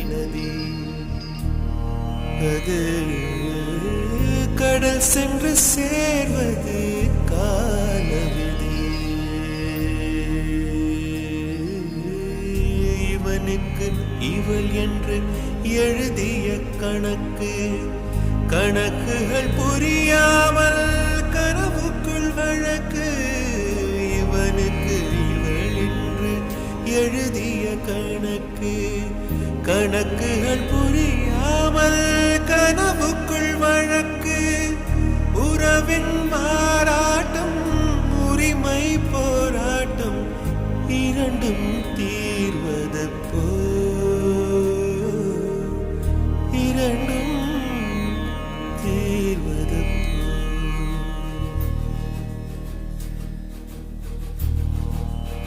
நதி அது கடல் சென்று சேர்வது காலவிதி இவனுக்கு இவள் என்று எழுதிய கணக்குகள் புரியாமல் கனவுக்குள் வழக்கு இவனுக்கு இவள் என்று எழுதிய கணக்குகள் புரியாமல் கனவுக்குள் வழக்கு உறவின் மாறாட்டம் உரிமை போராட்டம் இரண்டும் தீர்வதப்போ